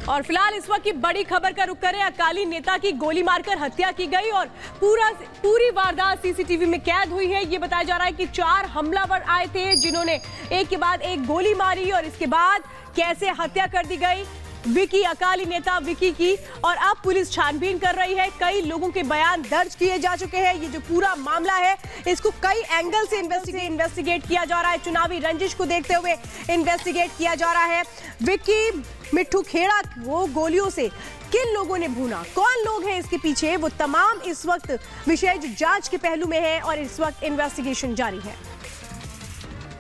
और फिलहाल इस वक्त की बड़ी खबर का रुख करें। अकाली नेता की गोली मारकर हत्या की गई और पूरी वारदात सीसीटीवी में कैद हुई है। ये बताया जा रहा है कि 4 हमलावर आए थे जिन्होंने एक के बाद एक गोली मारी और इसके बाद कैसे हत्या कर दी गई विकी, अकाली नेता विकी की। और अब पुलिस छानबीन कर रही है। कई लोगों के बयान दर्ज किए जा चुके हैं। ये जो पूरा मामला है इसको कई एंगल से इन्वेस्टिगेट किया जा रहा है। चुनावी रंजिश को देखते हुए इन्वेस्टिगेट किया जा रहा है। विकी मिट्ठू खेड़ा वो गोलियों से किन लोगों ने भूना, कौन लोग हैं इसके पीछे, वो तमाम इस वक्त विषय जो जांच के पहलू में है और इस वक्त इन्वेस्टिगेशन जारी है।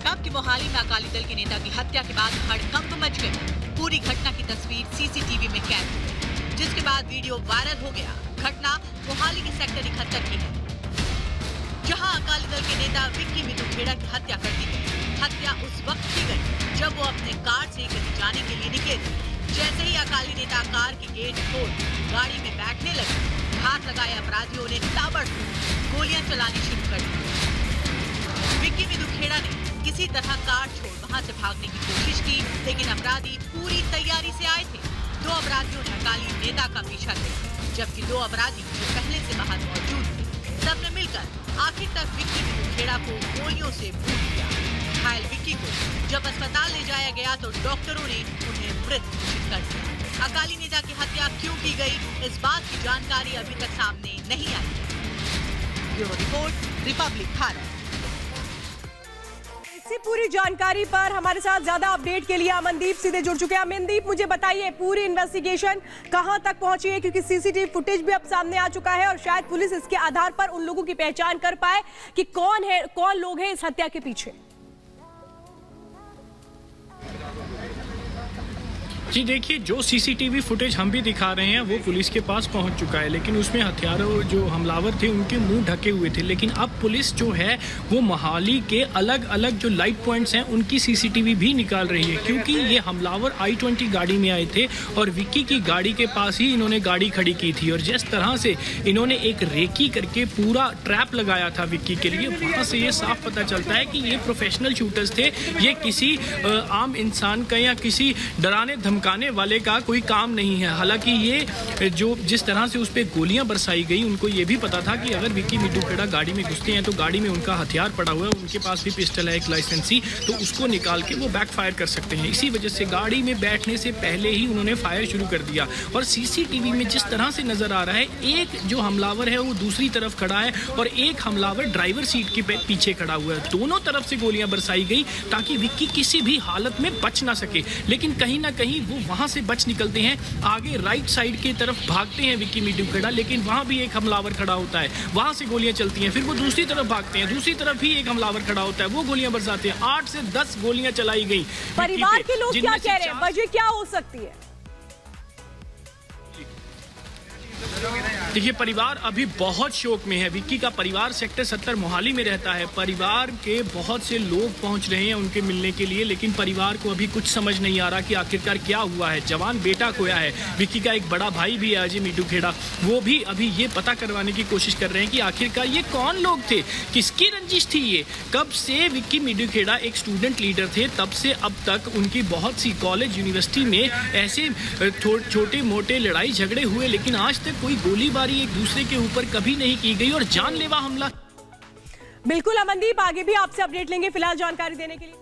अब की मोहाली में अकाली दल के नेता की हत्या के बाद हड़कंप मच गई। पूरी घटना की तस्वीर सीसीटीवी में कैद हो गई, जिसके बाद वीडियो वायरल हो गया। घटना मोहाली के सेक्टर 71 की है, जहां अकाली दल के नेता विक्की मिट्ठू खेड़ा की हत्या कर दी गई। हत्या उस वक्त की गई जब वो अपने कार से कहीं जाने के लिए निकले थे। जैसे ही अकाली नेता कार के गेट खोल गाड़ी में बैठने लगे, हाथ लगाए अपराधियों ने ताबड़तोड़ गोलियां चलानी शुरू कर दी। विक्की मिट्ठू खेड़ा ने किसी तरह कार छोड़ वहां से भागने की कोशिश की, लेकिन अपराधी पूरी तैयारी से आए थे। 2 अपराधियों ने अकाली नेता का पीछा किया, जबकि 2 अपराधी जो पहले से वहां मौजूद थे सबने मिलकर आखिर तक विक्की मिट्ठू खेड़ा को गोलियों से भून दिया। घायल विक्की को जब अस्पताल ले जाया गया तो डॉक्टरों ने उन्हें मृत घोषित कर दिया। अकाली नेता की हत्या क्यों की गई, इस बात की जानकारी अभी तक सामने नहीं आई है। Bureau report, Republic Bharat. इसी पूरी जानकारी पर हमारे साथ ज्यादा अपडेट के लिए अमनदीप सीधे जुड़ चुके हैं। अमनदीप, मुझे बताइए पूरी इन्वेस्टिगेशन कहां तक पहुंची है, क्योंकि सीसीटीवी फुटेज भी अब सामने आ चुका है और शायद पुलिस इसके आधार पर उन लोगों की पहचान कर पाए कि कौन लोग हैं इस हत्या के पीछे। जी देखिए, जो सीसीटीवी फुटेज हम भी दिखा रहे हैं वो पुलिस के पास पहुंच चुका है, लेकिन उसमें हथियारों जो हमलावर थे उनके मुंह ढके हुए थे। लेकिन अब पुलिस जो है वो मोहाली के अलग अलग जो लाइट पॉइंट्स हैं उनकी सीसीटीवी भी निकाल रही है, क्योंकि ये हमलावर I-20 गाड़ी में आए थे और विक्की की गाड़ी के पास ही इन्होंने गाड़ी खड़ी की थी। और जिस तरह से इन्होंने एक रेकी करके पूरा ट्रैप लगाया था विक्की के लिए, वहाँ से ये साफ पता चलता है कि ये प्रोफेशनल शूटर्स थे। ये किसी आम इंसान का या किसी डराने धमकाने वाले का कोई काम नहीं है। हालांकि ये जो जिस तरह से उस पर गोलियां बरसाई गई, उनको ये भी पता था कि अगर विक्की मिट्ठू खेड़ा गाड़ी में घुसते हैं तो गाड़ी में उनका हथियार पड़ा हुआ है, उनके पास भी पिस्टल है एक लाइसेंसी, तो उसको निकाल के वो बैक फायर कर सकते हैं। इसी वजह से गाड़ी में बैठने से पहले ही उन्होंने फायर शुरू कर दिया। और सीसीटीवी में जिस तरह से नजर आ रहा है, एक जो हमलावर है वो दूसरी तरफ खड़ा है और एक हमलावर ड्राइवर सीट के पीछे खड़ा हुआ है। दोनों तरफ से गोलियां बरसाई गई ताकि विक्की किसी भी हालत में बच ना सके। लेकिन कहीं ना कहीं वो वहां से बच निकलते हैं, आगे राइट साइड की तरफ भागते हैं विक्की मिट्ठू खेड़ा, लेकिन वहां भी एक हमलावर खड़ा होता है, वहां से गोलियां चलती हैं। फिर वो दूसरी तरफ भागते हैं, दूसरी तरफ भी एक हमलावर खड़ा होता है, वो गोलियां बरसाते हैं। 8 से 10 गोलियां चलाई गई। परिवार के लोग क्या कह रहे हैं, वजह क्या हो सकती है? देखिए, परिवार अभी बहुत शोक में है। विक्की का परिवार सेक्टर 70 मोहाली में रहता है। परिवार के बहुत से लोग पहुंच रहे हैं उनके मिलने के लिए, लेकिन परिवार को अभी कुछ समझ नहीं आ रहा कि आखिरकार क्या हुआ है। जवान बेटा खोया है। विक्की का एक बड़ा भाई भी है अजय मिट्ठू खेड़ा, वो भी अभी ये पता करवाने की कोशिश कर रहे हैं कि आखिरकार ये कौन लोग थे, किसकी रंजिश थी ये। कब से विक्की मिट्ठू खेड़ा एक स्टूडेंट लीडर थे, तब से अब तक उनकी बहुत सी कॉलेज यूनिवर्सिटी में ऐसे छोटे मोटे लड़ाई झगड़े हुए, लेकिन आज तक कोई गोलीबारी एक दूसरे के ऊपर कभी नहीं की गई और जानलेवा हमला। बिल्कुल अमनदीप, आगे भी आपसे अपडेट लेंगे। फिलहाल जानकारी देने के लिए